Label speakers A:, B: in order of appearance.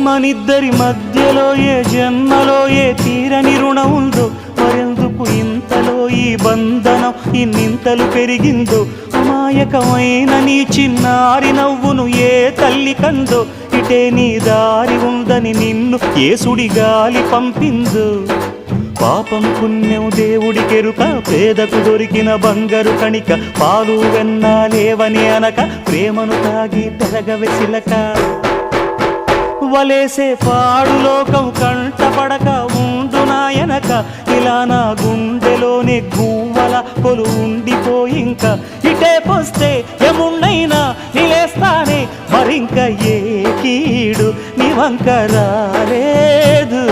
A: మనిద్దరి మధ్యలో ఏ జన్మలో ఏ తీరని రుణం ఉందో, మరెందుకు ఇంతలో ఈ బంధనం ఇన్నింతలు పెరిగిందో, అమాయకమైన నీ చిన్నారి నవ్వును ఏ తల్లి కందో, ఇటే నీ దారి ఉందని నిన్ను ఏ సుడి గాలి పంపిందో. పాపం పుణ్యం దేవుడికెరుక, పేదకు దొరికిన బంగారు కణిక, పాలు వెన్నాలేవని అనక ప్రేమను తాగి పెరగవెసిలక. వలేసే పాడు లోకం కంటపడక ఉండు నాయనక, ఇలా నా గుండెలోనే గువ్వల కొలు ఉండిపోయింక. ఇటే పోస్తే ఎమున్నైనా నిలేస్తానే, మరింక ఏ కీడు నీ వంక రాలేదు.